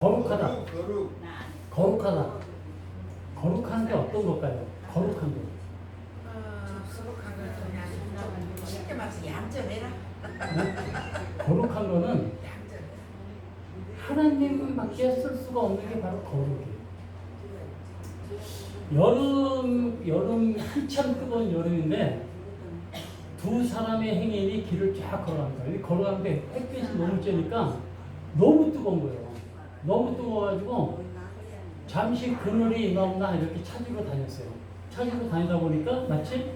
거룩하다. 거룩하다. 거룩한 게 어떤 걸까요? 거룩한 거. 거룩한 걸 그냥 쉽게 말해서 얌전해라. 네? 거룩한 거는 얌전해. 하나님밖에 쓸 수가 없는 게 바로 거룩이에요. 여름 한참 뜨거운 여름인데 두 사람의 행인이 길을 쫙 걸어갑니다. 걸어가는데 햇빛이 너무 쬐니까 너무 뜨거운 거예요. 너무 뜨거워가지고 잠시 그늘이 있나 없나 이렇게 찾으러 다녔어요. 찾으러 다니다 보니까 마치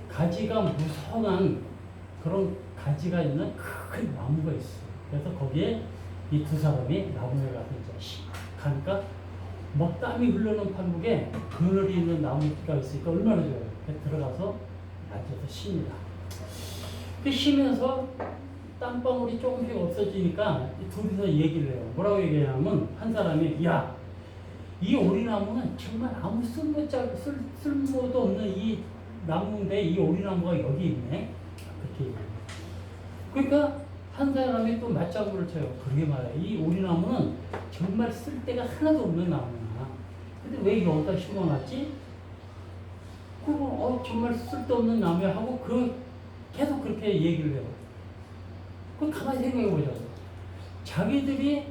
가지가 무성한 그런 가지가 있는 큰 나무가 있어요. 그래서 거기에 이 두 사람이 나무에 가서 이제 가니까 막 땀이 흐르는 판국에 그늘이 있는 나무가 있으니까 얼마나 좋아요. 들어가서 앉아서 쉽니다. 그 쉬면서 땀방울이 조금씩 없어지니까 둘이서 얘기를 해요. 뭐라고 얘기하냐면 한 사람이 야, 이 오리나무는 정말 아무 쓸모도 없는 이 나무인데 이 오리나무가 여기 있네. 그렇게 얘기해요. 그러니까 한 사람이 또 맞장구를 쳐요. 그러게 말이야. 이 오리나무는 정말 쓸데가 하나도 없는 나무야. 근데 왜 여기다 심어놨지? 그리고 정말 쓸데없는 나무야 하고 계속 그렇게 얘기를 해요. 그럼 가만히 생각해보자. 자기들이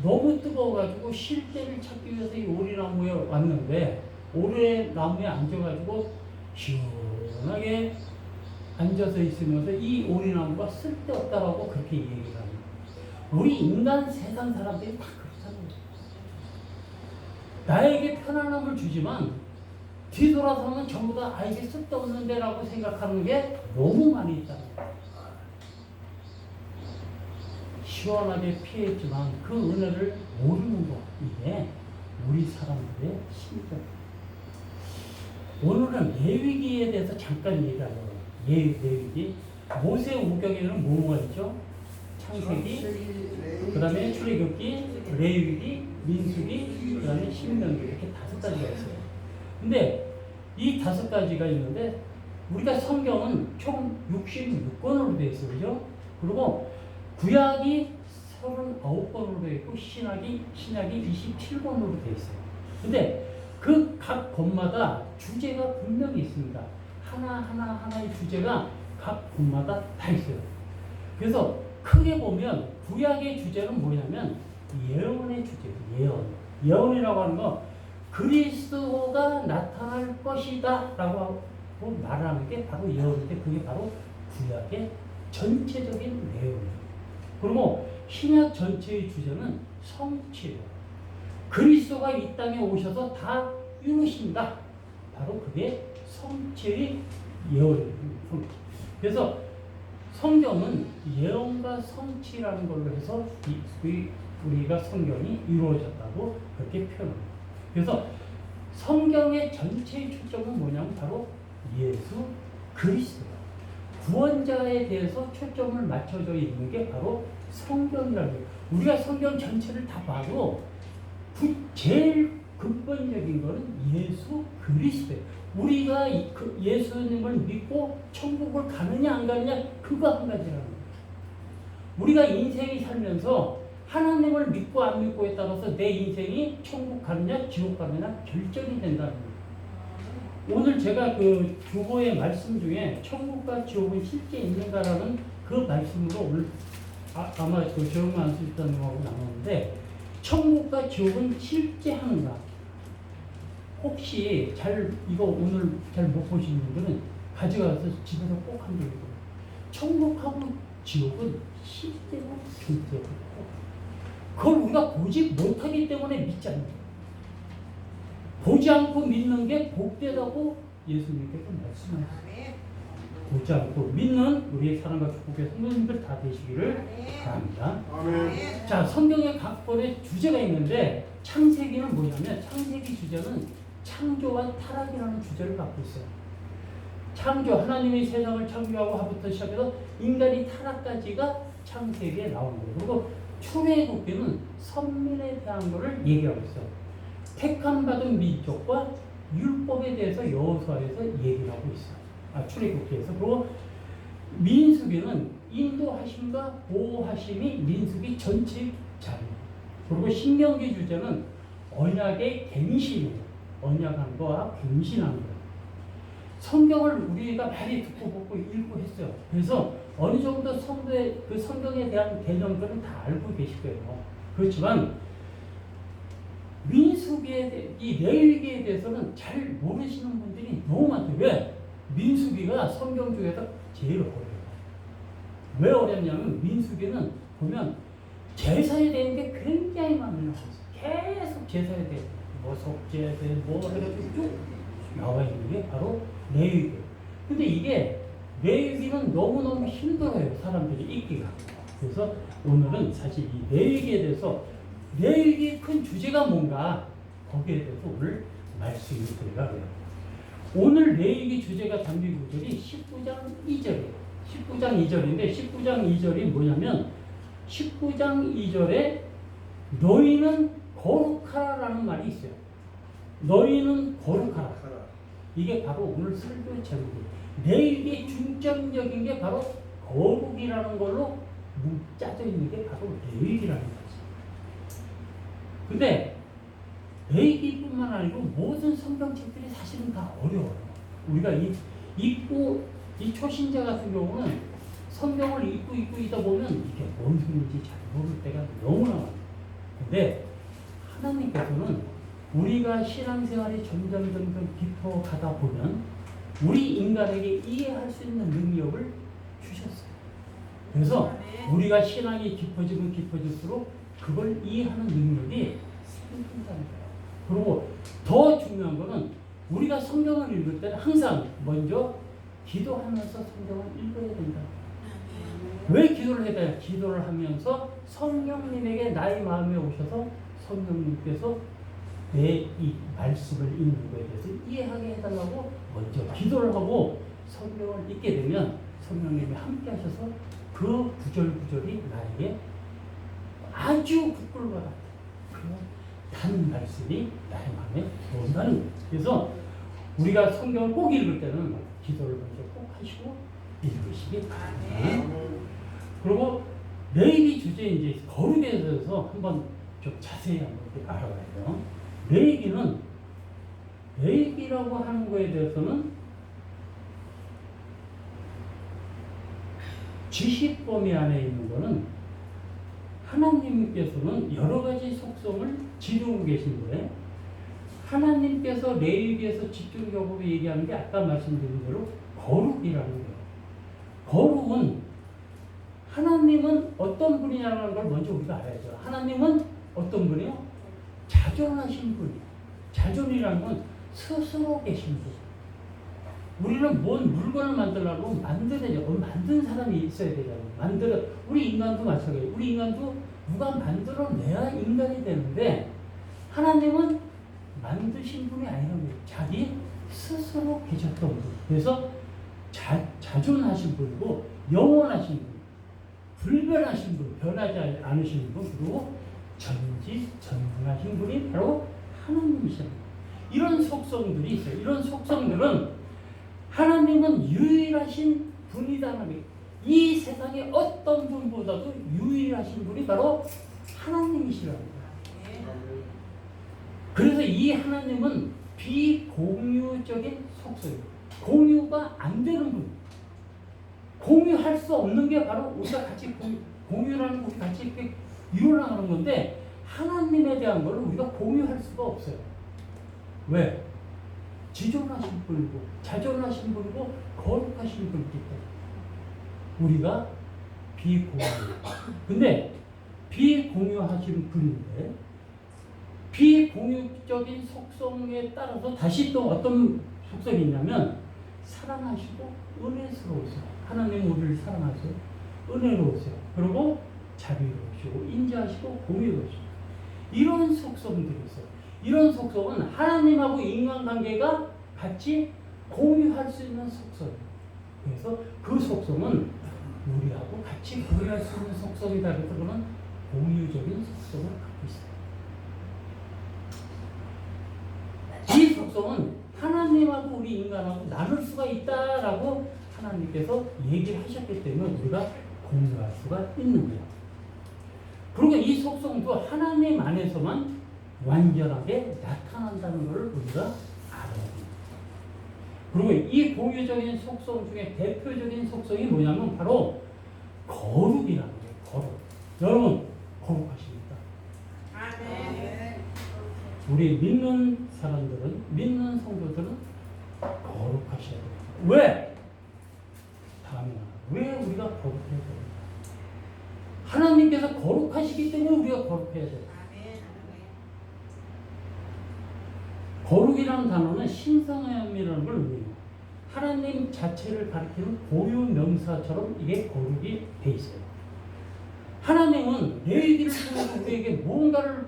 너무 뜨거워가지고 쉴 데를 찾기 위해서 이 오리나무에 왔는데 오리나무에 앉아가지고 시원하게 앉아서 있으면서 이 오리나무가 쓸데없다라고 그렇게 얘기를 합니다. 우리 인간 세상 사람들이 다 그렇잖아요. 나에게 편안함을 주지만 뒤돌아서는 전부 다 이게 쓸데없는 데라고 생각하는 게 너무 많이 있다는 거예요. 시원하게 피했지만 그 은혜를 모르는 것, 이게 우리 사람들의 심정이에요. 오늘은 레위기에 대해서 잠깐 얘기하려고 해요. 레위기. 모세 우경에는 뭐가 있죠? 창세기, 그 다음에 출애굽기, 레위기, 민수기, 그 다음에 신명기, 이렇게 5가지가 있어요. 근데 이 5가지가 있는데 우리가 성경은 총 66권으로 되어 있어요. 그죠? 그리고 구약이 39권으로 되어 있고 신약이 27권으로 되어 있어요. 근데 그 각 권마다 주제가 분명히 있습니다. 하나의 주제가 각 권마다 다 있어요. 그래서 크게 보면 구약의 주제는 뭐냐면 예언의 주제예요. 예언이라고 하는 건 그리스도가 나타날 것이다 라고 말하는 게 바로 예언인데 그게 바로 구약의 전체적인 내용이에요. 그리고 신약 전체의 주제는 성취예요. 그리스도가 이 땅에 오셔서 다 이루신다. 바로 그게 성취의 예언이에요. 그래서 성경은 예언과 성취라는 걸로 해서 우리가 성경이 이루어졌다고 그렇게 표현합니다. 그래서 성경의 전체의 초점은 뭐냐면 바로 예수 그리스도다. 구원자에 대해서 초점을 맞춰져 있는 게 바로 성경이라는 거예요. 우리가 성경 전체를 다 봐도 제일 근본적인 거는 예수 그리스도예요. 우리가 예수님을 믿고 천국을 가느냐 안 가느냐 그거 한 가지라는 거예요. 우리가 인생이 살면서 하나님을 믿고 안 믿고에 따라서 내 인생이 천국 가느냐 지옥 가느냐 결정이 된다는 거예요. 오늘 제가 그 주보의 말씀 중에 천국과 지옥은 실제 있는가라는 그 말씀으로 오늘 아마 그 조용만 안 쓰셨다는 거하고 나눴는데 천국과 지옥은 실제 하는가? 혹시 이거 오늘 잘 못 보신 분들은 가져가서 집에서 꼭 한번 읽어요. 천국하고 지옥은 실제로 존재하고 그걸 우리가 보지 못하기 때문에 믿지 않는 거예요. 보지 않고 믿는 게 복되다고 예수님께서 말씀하셨어요. 보지 않고 믿는 우리의 사랑과 축복의 성도님들 다 되시기를 바랍니다. 자, 성경의 각 권의 주제가 있는데 창세기는 뭐냐면 창세기 주제는 창조와 타락이라는 주제를 갖고 있어요. 창조, 하나님이 세상을 창조하고 하부터 시작해서 인간이 타락까지가 창세기에 나오는 거예요. 그리고 출애굽기는 선민에 대한 것을 얘기하고 있어요. 택함 받은 민족과 율법에 대해서 여호수아에서 얘기를 하고 있어요. 출애굽기에서. 그리고 민수기는 인도하심과 보호하심이 민수기 전체의 자료예요. 그리고 신명기 주제는 언약의 갱신이에요. 언약한 거와 갱신한 거. 성경을 우리가 많이 듣고 보고 읽고 했어요. 그래서 어느 정도 그 성경에 대한 개념들은 다 알고 계실 거예요. 그렇지만 민수기에 이 레위기에 대해서는 잘 모르시는 분들이 너무 많대요. 왜? 민수기가 성경 중에서 제일 어려워요. 왜 어렵냐면 민수기는 보면 제사에 대한 게 굉장히 많아요. 계속 제사에 대해 뭐 속죄에 대해 뭐 해가지고 쭉 나와 있는 게 바로 레위기. 근데 이게 레위기는 너무너무 힘들어요. 사람들이 읽기가. 그래서 오늘은 사실 이 레위기에 대해서 레위기의 큰 주제가 뭔가 거기에 대해서 오늘 말씀을 드리려고 해요. 오늘 레위기 주제가 담긴 구절이 19장 2절이에요. 19장 2절인데 19장 2절이 뭐냐면 19장 2절에 너희는 거룩하라라는 말이 있어요. 너희는 거룩하라. 이게 바로 오늘 설교 제목이에요. 레위기의 중점적인 게 바로 거룩이라는 걸로 짜져 있는 게 바로 레위기라는 거지. 근데 레위기뿐만 아니고 모든 성경책들이 사실은 다 어려워요. 우리가 이 초신자 같은 경우는 성경을 읽고 있다 보면 이게 뭔 소리인지 잘 모를 때가 너무나 많아요. 근데 하나님께서는 우리가 신앙생활이 점점 깊어가다 보면 우리 인간에게 이해할 수 있는 능력을 주셨어요. 그래서 우리가 신앙이 깊어지면 깊어질수록 그걸 이해하는 능력이 생긴다는 거예요. 그리고 더 중요한 거는 우리가 성경을 읽을 때는 항상 먼저 기도하면서 성경을 읽어야 된다. 왜 기도를 해야 돼요? 기도를 하면서 성령님에게 나의 마음에 오셔서 성령님께서 내 이 말씀을 읽는 거에 대해서 이해하게 해달라고 먼저 기도를 하고 성경을 읽게 되면 성령님이 함께 하셔서 그 구절구절이 나에게 아주 국꿀과 같은 그런 단 말씀이 나의 마음에 들어온다는 거예요. 그래서 우리가 성경을 꼭 읽을 때는 기도를 먼저 꼭 하시고 읽으시기 바랍니다. 그리고 레위기 주제 이제 거룩에 대해서 한번 좀 자세히 한번 알아봐야 돼요. 레위기라고 하는 거에 대해서는 지식 범위 안에 있는 거는 하나님께서는 여러 가지 속성을 지니고 계신 거예요. 하나님께서 레위기에서 집중적으로 얘기하는 게 아까 말씀드린 대로 거룩이라는 거예요. 거룩은 하나님은 어떤 분이냐는 걸 먼저 우리가 알아야죠. 하나님은 어떤 분이요? 자존하신 분이에요. 자존이라는 건 스스로 계신 분. 우리는 뭔 물건을 만들려고 만드는 사람이 있어야 되잖아요. 우리 인간도 마찬가지예요. 우리 인간도 누가 만들어내야 인간이 되는데 하나님은 만드신 분이 아니라는 거예요. 자기 스스로 계셨던 분. 그래서 자존하신 분이고 영원하신 분, 불변하신 분, 변하지 않으신 분, 그리고 전지전능하신 분이 바로 하나님이십니다. 이런 속성들이 있어요. 이런 속성들은 하나님은 유일하신 분이다는 거예요. 이 세상에 어떤 분보다도 유일하신 분이 바로 하나님이시라는 거예요. 그래서 이 하나님은 비공유적인 속성이에요. 공유가 안 되는 분. 공유할 수 없는 게 바로 우리가 같이 공유라는 거 같이 이렇게 이루어나가는 건데 하나님에 대한 걸 우리가 공유할 수가 없어요. 왜? 지존하신 분이고 자존하신 분이고 거룩하신 분이기 때문에 우리가 비공유. 근데 비공유하신 분인데 비공유적인 속성에 따라서 다시 또 어떤 속성이 있냐면 사랑하시고 은혜스러우세요. 하나님 우리를 사랑하세요. 은혜로우세요. 그리고 자비로우시고 인자하시고 공의로우시고 이런 속성들이 있어요. 이런 속성은 하나님하고 인간관계가 같이 공유할 수 있는 속성이에요. 그래서 그 속성은 우리하고 같이 공유할 수 있는 속성이다. 그래서 그는 공유적인 속성을 갖고 있어요. 이 속성은 하나님하고 우리 인간하고 나눌 수가 있다라고 하나님께서 얘기를 하셨기 때문에 우리가 공유할 수가 있는 거예요. 그리고 이 이 속성도 하나님 안에서만 완전하게 나타난다는 것을 우리가 알아야 됩니다. 그리고 이 고유적인 속성 중에 대표적인 속성이 뭐냐면 바로 거룩이라는 거예요. 거룩. 여러분 거룩하십니까? 아멘. 우리 믿는 사람들은, 믿는 성도들은 거룩하셔야 돼요. 왜? 왜 우리가 거룩해야 됩니까? 하나님께서 거룩하시기 때문에 우리가 거룩해야 돼요. 아멘. 거룩이라는 단어는 신성함이라는 걸 의미해요. 하나님 자체를 가리키는 고유 명사처럼 이게 거룩이 돼 있어요. 하나님은 레위기를 통해서 우리에게 뭔가를,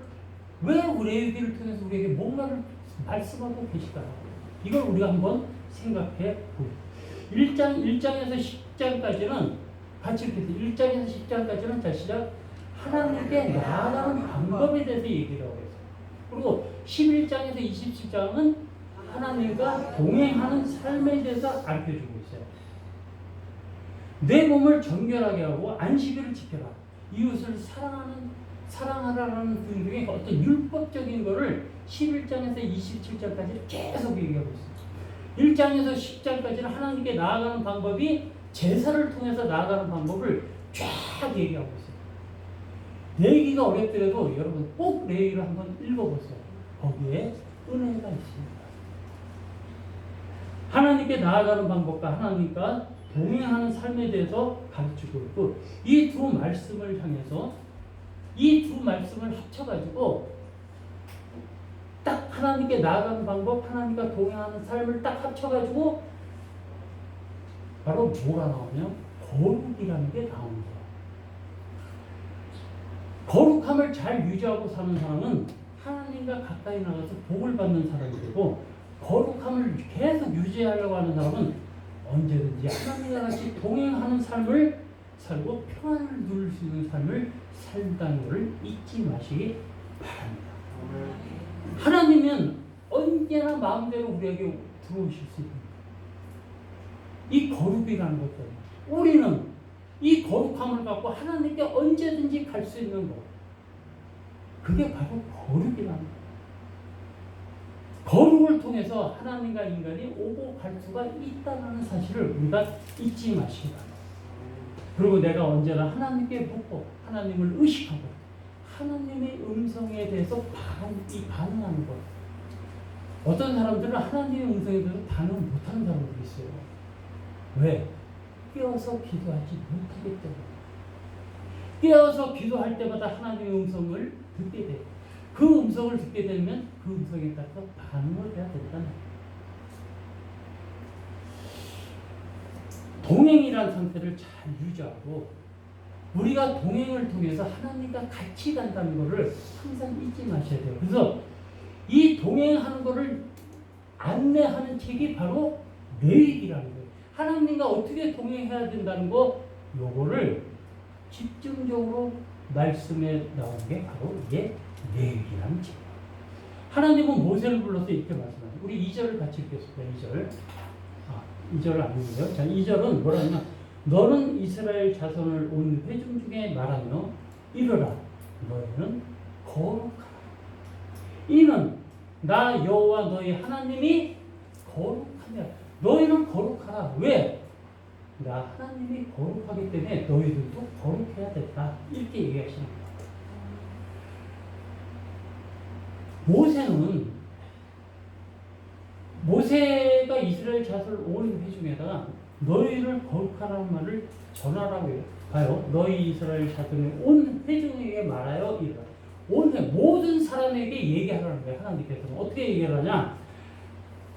왜 레위기를 통해서 우리에게 뭔가를 말씀하고 계실까요? 이걸 우리가 한번 생각해 보죠. 1장에서 10장까지는 같이 이렇게 1장에서 10장까지는 자 시작 하나님께 나아가는 방법에 대해서 얘기를 하고 있어요. 그리고 11장에서 27장은 하나님과 동행하는 삶에 대해서 알려주고 있어요. 내 몸을 정결하게 하고 안식일을 지켜라. 이웃을 사랑하라는 등등의 어떤 율법적인 것을 11장에서 27장까지 계속 얘기하고 있어요. 1장에서 10장까지는 하나님께 나아가는 방법이 제사를 통해서 나아가는 방법을 쫙 얘기하고 있어요. 레위기가 어렵더라도 여러분 꼭 레위기를 한번 읽어보세요. 거기에 은혜가 있습니다. 하나님께 나아가는 방법과 하나님과 동행하는 삶에 대해서 가르치고 있고, 이 두 말씀을 향해서 이 두 말씀을 합쳐가지고 딱 하나님께 나아가는 방법, 하나님과 동행하는 삶을 딱 합쳐가지고 바로 뭐가 나오냐면 거룩이라는 게 나오는 거예요. 거룩함을 잘 유지하고 사는 사람은 하나님과 가까이 나가서 복을 받는 사람이 되고, 거룩함을 계속 유지하려고 하는 사람은 언제든지 하나님과 같이 동행하는 삶을 살고 평안을 누릴 수 있는 삶을 산다는 것을 잊지 마시기 바랍니다. 하나님은 언제나 마음대로 우리에게 들어오실 수 있습니다. 이 거룩이라는 것 때문에 우리는 이 거룩함을 갖고 하나님께 언제든지 갈 수 있는 것, 그게 바로 거룩이라는 거예요. 거룩을 통해서 하나님과 인간이 오고 갈 수가 있다는 사실을 우리가 잊지 마시기 바랍니다. 그리고 내가 언제나 하나님께 묻고 하나님을 의식하고 하나님의 음성에 대해서 반응하는 것. 어떤 사람들은 하나님의 음성에 대해서 반응 못하는 사람들이 있어요. 왜? 깨어서 기도하지 못하기 때문에. 깨어서 기도할 때마다 하나님의 음성을 듣게 돼요. 그 음성을 듣게 되면 그 음성에 따라서 반응을 해야 된다는 거예요. 동행이라는 상태를 잘 유지하고 우리가 동행을 통해서 하나님과 같이 간다는 것을 항상 잊지 마셔야 돼요. 그래서 이 동행하는 것을 안내하는 책이 바로 레위기라는 거예요. 하나님과 어떻게 동행해야 된다는 거, 요거를 집중적으로 말씀에 나온 게 바로 이게 레위기라는 책. 하나님은 모세를 불러서 이렇게 말씀하세요. 우리 2절을 같이 읽겠습니다. 2절. 2절을 안 읽어요. 자, 2절은 뭐라냐면 너는 이스라엘 자손을 온 회중 중에 말하며 이르라 너희는 거룩하라. 이는 나 여호와 너희 하나님이 거룩하며 너희는 거룩하라. 왜? 나 하나님이 거룩하기 때문에 너희들도 거룩해야 됐다. 이렇게 얘기하시는 거예요. 모세가 이스라엘 자손을 온 회중에다가 너희를 거룩하라는 말을 전하라고 해요. 봐요. 너희 이스라엘 자손을 온 회중에게 말하여 이르라. 온 모든 사람에게 얘기하라는 거예요. 하나님께서는 어떻게 얘기를 하냐?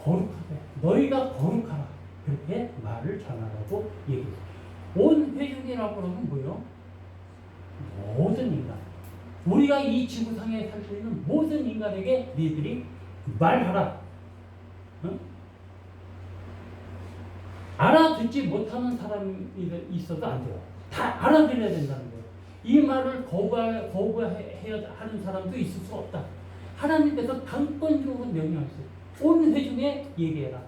거룩하게. 너희가 거룩하라. 그렇게 말을 전하라고 얘기해요. 온 회중이라고 하면 뭐예요? 모든 인간. 우리가 이 지구상에 살고 있는 모든 인간에게 너희들이 말하라. 응? 알아듣지 못하는 사람이 있어도 안 돼요. 다 알아들어야 된다는 거예요. 이 말을 거부해야 하는 사람도 있을 수 없다. 하나님께서 단권적으로 명령하셨어요. 온 회중에 얘기해라.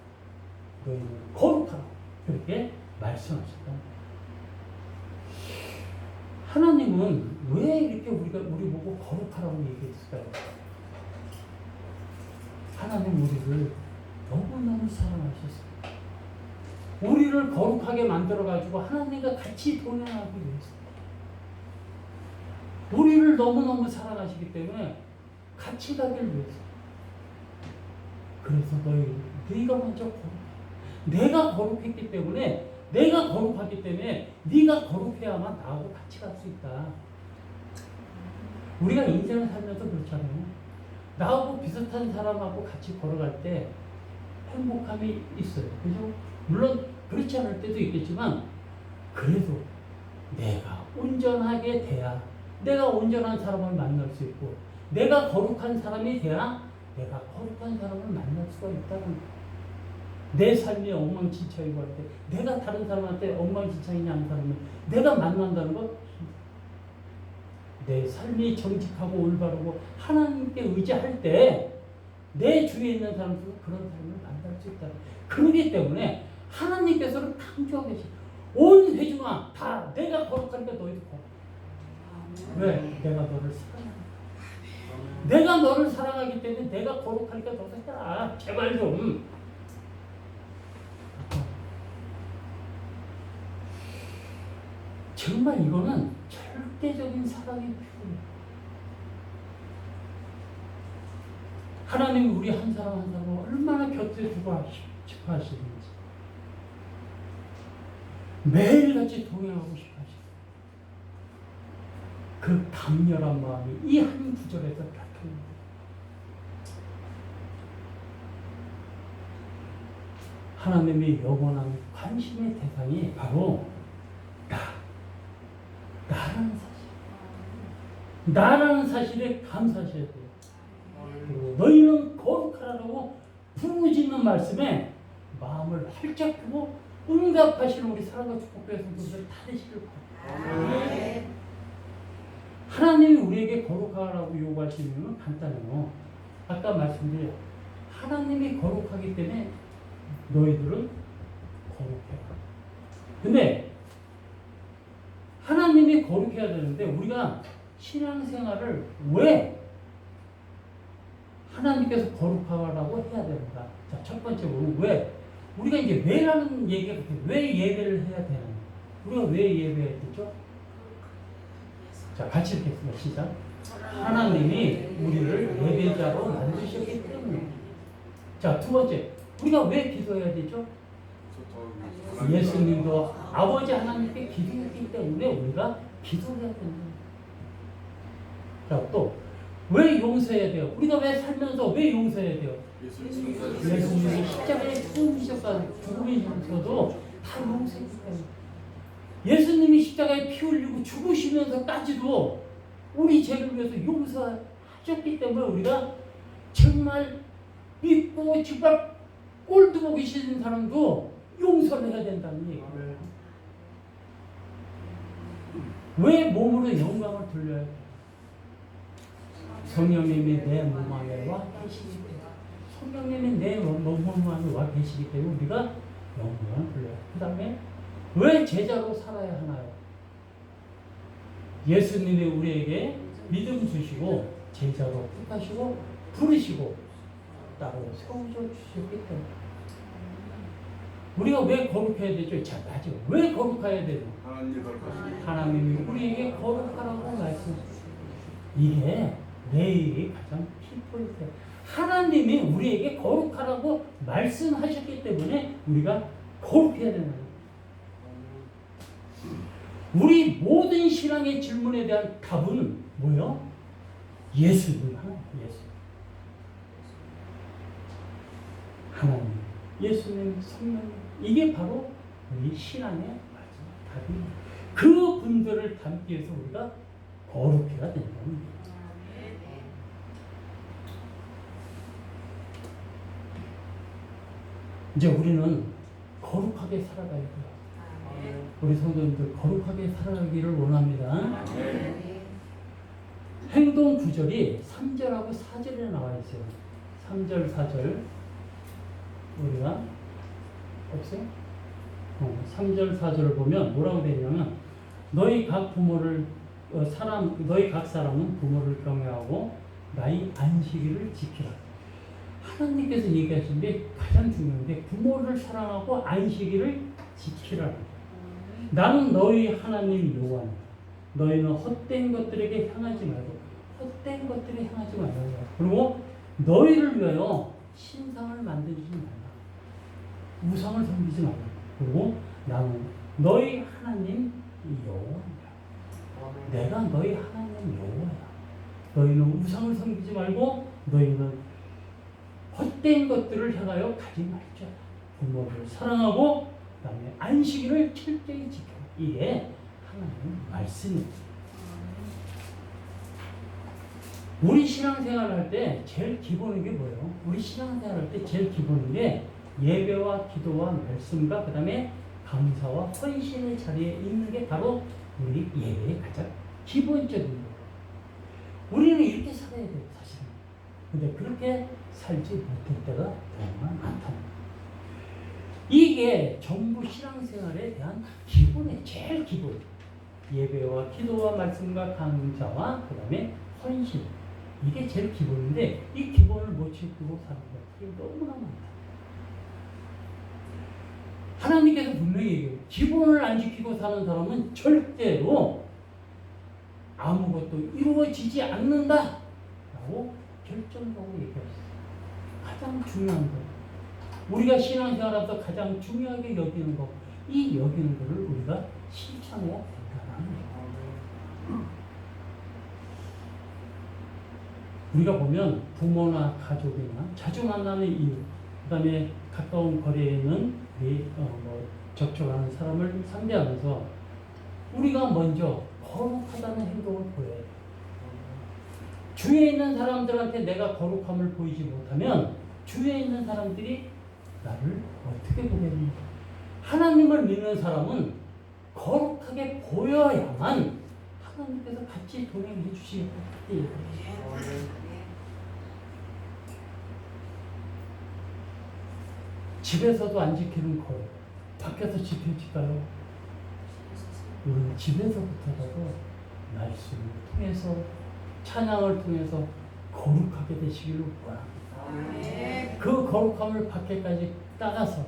너희는 거룩하라. 그렇게 말씀하셨다. 하나님은 왜 이렇게 우리 보고 거룩하라고 얘기했을까요? 하나님 우리를 너무너무 사랑하셨어요. 우리를 거룩하게 만들어가지고 하나님과 같이 동행하기 위해서. 우리를 너무너무 사랑하시기 때문에 같이 가길 위해서. 그래서 네가 먼저 거룩해. 내가 거룩했기 때문에, 내가 거룩하기 때문에 네가 거룩해야만 나하고 같이 갈 수 있다. 우리가 인생을 살면서 그렇잖아요. 나하고 비슷한 사람하고 같이 걸어갈 때 행복함이 있어요. 그죠? 물론 그렇지 않을 때도 있겠지만, 그래도 내가 온전하게 돼야 내가 온전한 사람을 만날 수 있고, 내가 거룩한 사람이 돼야 내가 거룩한 사람을 만날 수가 있다는 거예요. 내 삶이 엉망진창이고 할 때, 내가 다른 사람한테 엉망진창이냐 하는 사람은 내가 만난다는 것, 내 삶이 정직하고 올바르고 하나님께 의지할 때 내 주위에 있는 사람들도 그런 사람을 만날 수 있다. 그러기 때문에 하나님께서는 강조하고 계시. 온 회중아 다 내가 거룩하니까 너희도 거룩. 왜? 내가 너를 사랑하니까. 내가 너를 사랑하기 때문에 내가 거룩하니까 너도 해라. 제발 좀. 정말 이거는 절대적인 사랑의 표현이에요. 하나님이 우리 한 사람 한 사람을 얼마나 곁에 두고 싶어 하시는지, 매일같이 동행하고 싶어 하시는 그 강렬한 마음이 이 한 구절에서 나타납니다. 하나님의 영원한 관심의 대상이 바로 나라는 사실에 감사하셔야 돼요. 그리고 너희는 거룩하라고 부르짖는 말씀에 마음을 활짝 펴고 응답하시는 우리 사랑과 축복교회 성도들 다 되시길 바랍니다. 하나님이 우리에게 거룩하라고 요구하시는 이유는 간단해요. 아까 말씀드린 하나님이 거룩하기 때문에 너희들은 거룩해. 근데 하나님이 거룩해야 되는데 우리가 신앙생활을 왜 하나님께서 거룩하라고 해야 되는가? 자, 첫 번째 보면 왜? 우리가 이제 왜라는 얘기가 같아요. 왜 예배를 해야 되나? 우리가 왜 예배해야 되죠? 자, 같이 읽겠습니다. 시작. 하나님이 우리를 예배자로 만드셨기 때문에. 자, 두 번째. 우리가 왜 기도해야 되죠? 예수님도 아버지 하나님께 기도했기 때문에 우리가 기도해야 된다. 자, 또 왜 용서해야 돼요? 우리가 왜 살면서 왜 용서해야 돼요? 예수님이 십자가에 죽으시면서도 다 용서했기 때문에. 예수님이 십자가에 피 흘리고 죽으시면서까지도 우리 죄를 위해서 용서하셨기 때문에 우리가 정말 믿고 정말 꼴도 보기 싫은 사람도 용서를 해야 된다는 얘기예요. 왜 몸으로 영광을 돌려야 돼요? 성령님이 내 몸 안에 와 계시기 때문에, 성령님이 내 몸 안에 와 계시기 때문에 우리가 영광을 돌려야 돼요. 그 다음에 왜 제자로 살아야 하나요? 예수님이 우리에게 믿음 주시고 제자로 택하시고 부르시고 따로 세워주셨기 때문에. 우리가 왜 거룩해야 되죠? 자, 맞아. 왜 거룩해야 되죠? 하나님이 우리에게 거룩하라고 말씀하셨어요. 이게 내일이 가장 키포인트예요. 하나님이 우리에게 거룩하라고 말씀하셨기 때문에 우리가 거룩해야 되는 거예요. 우리 모든 신앙의 질문에 대한 답은 뭐예요? 예수님, 예수. 하나님, 예수님, 성령. 이게 바로 우리 신앙의 마지막 답입니다. 그 분들을 담기 위해서 우리가 거룩해야 된다는 거예요. 이제 우리는 거룩하게 살아가야 돼요. 우리 성도님들 거룩하게 살아가기를 원합니다. 행동 구절이 3절하고 4절에 나와 있어요. 3절, 4절. 우리가 없어요? 3절, 4절을 보면 뭐라고 되냐면 너희 각 부모를 너희 각 사람은 부모를 경외하고 나의 안식일을 지키라. 하나님께서 얘기하신 게 가장 중요한데 부모를 사랑하고 안식일을 지키라. 나는 너희 하나님 여호와니라. 너희는 헛된 것들에게 향하지 말고 헛된 것들에 향하지 말라. 그리고 너희를 위하여 신상을 만들지 말라. 우상을 섬기지 말라. 그리고 나는 너희 하나님 여호와니라. 내가 너희 하나님 여호와야. 너희는 우상을 섬기지 말고 너희는 헛된 것들을 향하여 가지 말자. 부모를 사랑하고 그다음에 안식일을 철저히 지켜. 이게 하나님 말씀입니다. 우리 신앙생활 할 때 제일 기본인 게 뭐예요? 우리 신앙생활 할 때 제일 기본인 게 예배와 기도와 말씀과 그 다음에 감사와 헌신의 자리에 있는 게 바로 우리 예배의 가장 기본적인 거예요. 우리는 이렇게 살아야 돼요, 사실은. 근데 그렇게 살지 못할 때가 정말 많다. 이게 전부 신앙생활에 대한 기본의 제일 기본. 예배와 기도와 말씀과 감사와 그 다음에 헌신. 이게 제일 기본인데 이 기본을 못 지키고 사는 것들이 너무나 많다. 하나님께서 분명히 얘기해요. 기본을 안 지키고 사는 사람은 절대로 아무것도 이루어지지 않는다 라고 결정하고 얘기했어요. 가장 중요한 거, 우리가 신앙생활에서 가장 중요하게 여기는 거, 이 여기는 거를 우리가 실천해야 된다는 거예요. 우리가 보면 부모나 가족이나 자주 만나는 이유, 그 다음에 가까운 거리에 있는 접촉하는 사람을 상대하면서 우리가 먼저 거룩하다는 행동을 보여야 돼요. 주위에 있는 사람들한테 내가 거룩함을 보이지 못하면 주위에 있는 사람들이 나를 어떻게 보겠는가. 하나님을 믿는 사람은 거룩하게 보여야만 하나님께서 같이 동행해 주시겠다. 집에서도 안 지키는 거예요. 밖에서 지켜질까요? 우리는 집에서부터라도 말씀을 통해서 찬양을 통해서 거룩하게 되시기를 원합니다. 그 거룩함을 밖에까지 따라서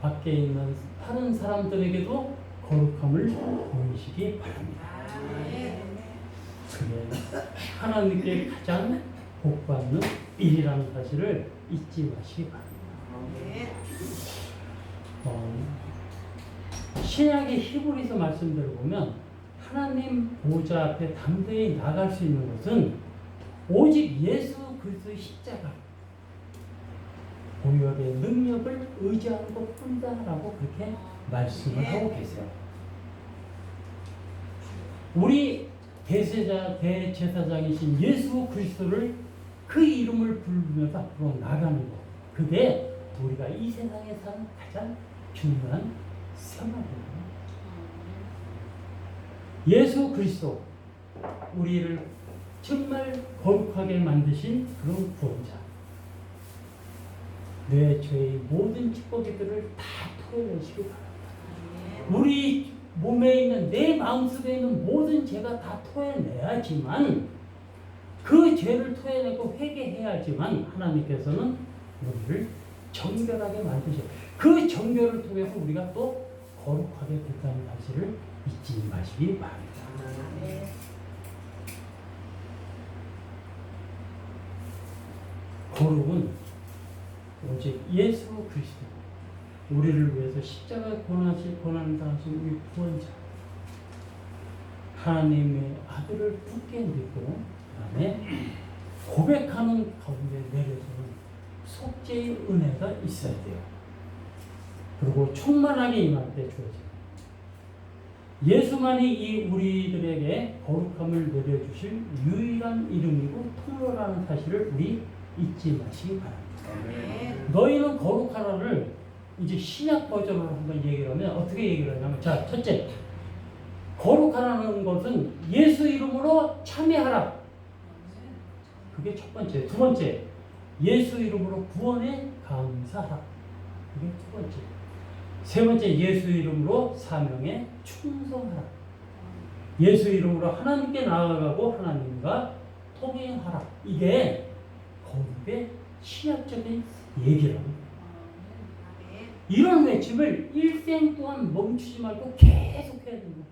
밖에 있는 다른 사람들에게도 거룩함을 보이시기 바랍니다. 그게 하나님께 가장 복받는 일이라는 사실을 잊지 마시기 바랍니다. 신약의 히브리서 말씀들을 보면 하나님 보좌 앞에 담대히 나갈 수 있는 것은 오직 예수 그리스도의 십자가 보혈의 능력을 의지하는 것뿐이다라고 그렇게 말씀을 하고 계세요. 우리 대제사장이신 예수 그리스도를 그 이름을 부르면서 앞으로 나가는 것, 그게 우리가 이 세상에 사는 가장 중요한 생활입니다. 예수 그리스도, 우리를 정말 거룩하게 만드신 그런 구원자, 내 죄의 모든 찌꺼기들을 다 토해내시기 바랍니다. 우리 몸에 있는, 내 마음속에 있는 모든 죄가 다 토해내야지만, 그 죄를 토해내고 회개해야지만 하나님께서는 우리를 정결하게 만드셔요. 그 정결을 통해서 우리가 또 거룩하게 됐다는 사실을 잊지 마시기 바랍니다. 거룩은 오직 예수 그리스도, 우리를 위해서 십자가에 고난을 당하신 우리 구원자, 하나님의 아들을 굳게 믿고 그다음에 고백하는 가운데 내려주는 속죄의 은혜가 있어야 돼요. 그리고 충만하게 임할 때 주어져요. 예수만이 이 우리들에게 거룩함을 내려주실 유일한 이름이고 통로라는 사실을 우리 잊지 마시기 바랍니다. 너희는 거룩하라를 이제 신약 버전으로 한번 얘기를 하면 어떻게 얘기를 하냐면, 자, 첫째, 거룩하라는 것은 예수 이름으로 참여하라. 그게 첫 번째. 두 번째, 예수 이름으로 구원에 감사하라. 그게 두 번째. 세 번째, 예수 이름으로 사명에 충성하라. 예수 이름으로 하나님께 나아가고 하나님과 통행하라. 이게 거룩의 신학적인 얘기라고. 이런 외침을 일생 동안 멈추지 말고 계속 해야 됩니다.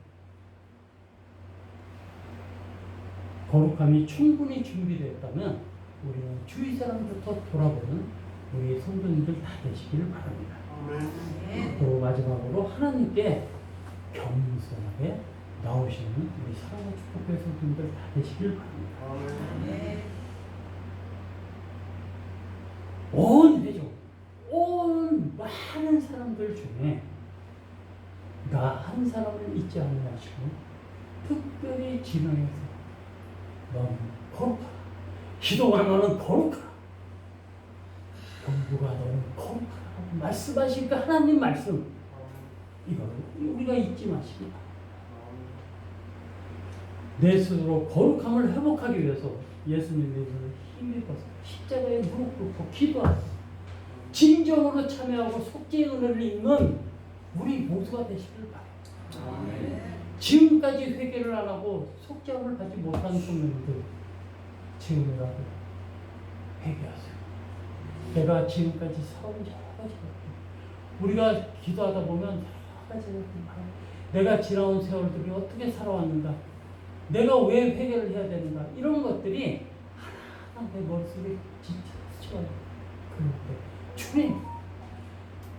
거룩함이 충분히 준비되었다면 우리는 주위 사람부터 돌아보는 우리 성도님들 다 되시기를 바랍니다. 또 마지막으로 하나님께 겸손하게 나오시는 우리 사랑과 축복의 성도님들 다 되시기를 바랍니다. 온 회중, 온 많은 사람들 중에 나 한 사람을 잊지 않으시고 특별히 진행해서 너는 거룩하라. 기도가 너는 거룩하라. 경부가 너는 거룩하라고 말씀하신 그 하나님 말씀, 이거를 우리가 잊지 마시기 바랍니다. 내 스스로 거룩함을 회복하기 위해서 예수님의 힘입어서 십자가에 무릎 꿇고 기도하고 진정으로 참여하고 속죄의 은혜를 입는 우리 모두가 되시길 바랍니다. 지금까지 회개를 안 하고 속죄함을 받지 못한 성도님들, 지금이라도 회개하세요. 내가 지금까지 살아온 여러 가지가 우리가 기도하다 보면 여러 가지가 내가 지나온 세월들이 어떻게 살아왔는가, 내가 왜 회개를 해야 되는가, 이런 것들이 하나하나 내 머릿속에 진짜 스쳐요. 그런데 주님,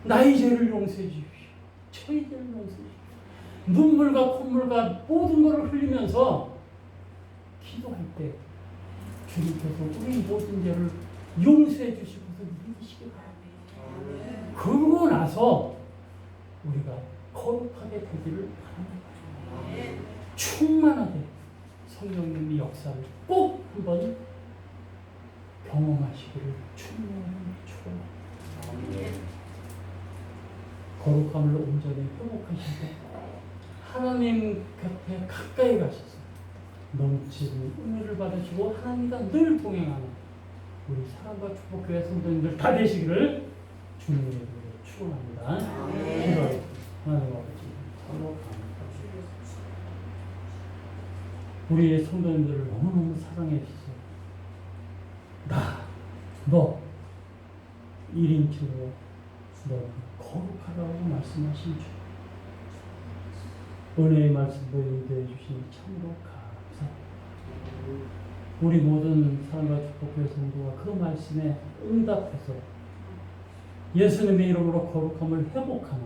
나의 죄를 용서해 주십시오. 저희 죄를 용서해 주십시오. 눈물과 콧물과 모든 것을 흘리면서 기도할 때 주님께서 우리 모든 죄를 용서해 주시고서 믿으시기 바랍니다. 그러고 나서 우리가 거룩하게 되기를 바랍니다. 충만하게 성령님의 역사를 꼭 한번 경험하시기를 주님의 축원합니다. 거룩함을 온전히 회복하시고 하나님 곁에 가까이 가셔서 넘치는 은혜를 받으시고 하나님과 늘 동행하는 우리 사랑과 축복교회 성도님들 다 되시기를 주님의 이름으로 축원합니다. 기도하겠습니다. 하나님 아버지, 참으로 감사합니다. 우리의 성도님들을 너무너무 사랑해 주셔서 너 1인칭으로 너 거룩하라고 말씀하신 주, 은혜의 말씀도 인도해 주시니 참으로 감사합니다. 우리 모든 사랑과 축복교회 성도가 그 말씀에 응답해서 예수님의 이름으로 거룩함을 회복하는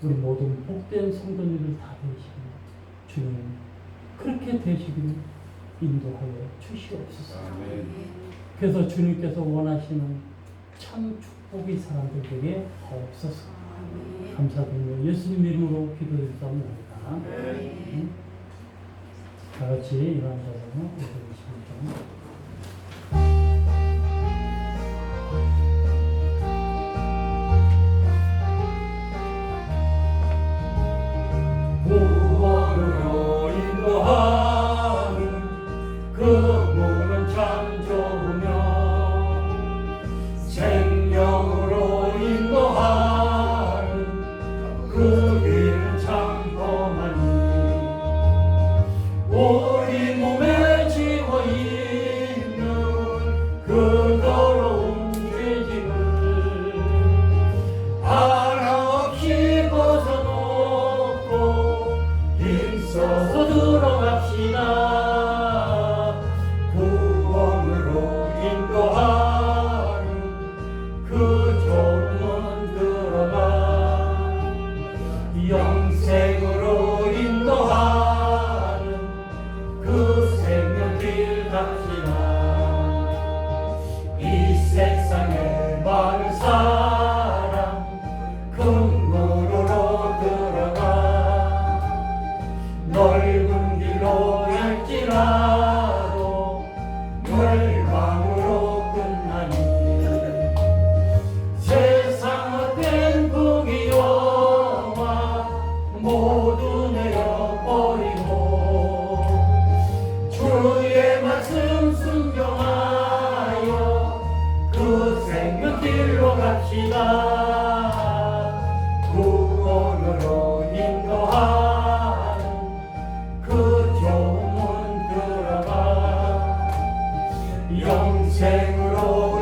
우리 모든 복된 성도님들 다 되시기를 주님 그렇게 되시기를 인도하여 주시옵소서. 그래서 주님께서 원하시는 참 축복이 사람들에게 없어서 감사드리며 예수님 이름으로 기도드리옵나이다. 다 같이 일어나서 기도드리십니다. 구원으로 인도하는 그 몸은 참 좋으며 생명으로 인도하는 그 길은 참 험하니 우리 몸에 지워 있는 그 더러운 죄짐을 하나없이 벗어놓고 힘써서 들어갑시다. 구원으로 인도하는 그 좋은 문 들어가 영생으로 인도하는 그 생명길 갑시다. 이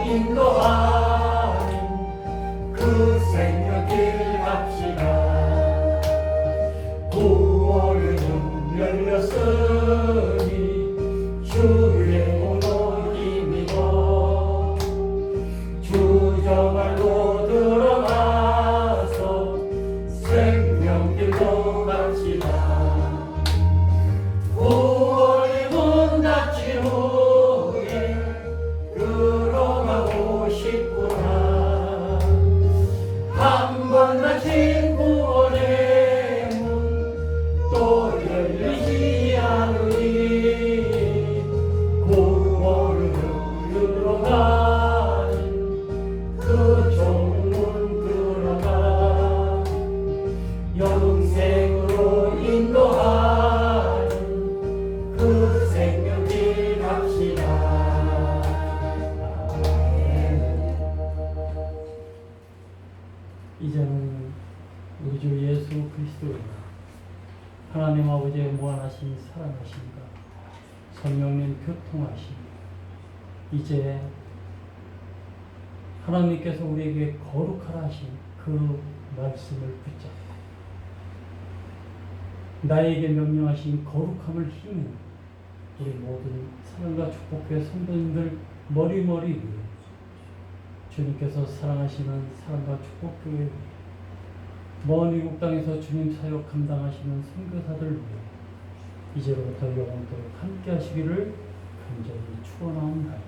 인도하는 그 생명길 갑시다. 구원의 문 열렸으니 주의 문을 힘입어 주정말로 들어가서 생명길로 갑시다. 구원의 문 닫힌 후에 들어가고 싶구나. 한 번 닫힌 구원의 문 또 열리지 않으니 구원으로 들어가는 그 좁은 문 들어가 영생으로 인도하는 그 생명길 갑시다. 이제는 우리 주 예수 그리스도가 하나님 아버지의 무한하신 사랑하심과 성령님 교통하심, 이제 하나님께서 우리에게 거룩하라 하신 그 말씀을 붙잡고 나에게 명령하신 거룩함을 힘입는 우리 모든 사랑과 축복교회 성도님들 머리머리 위에 주님께서 사랑하시는 사랑과 축복교회 먼 이국 땅에서 주님 사역 감당하시는 선교사들 위해 이제로부터 영원토록 함께 하시기를 간절히 축원하옵나이다.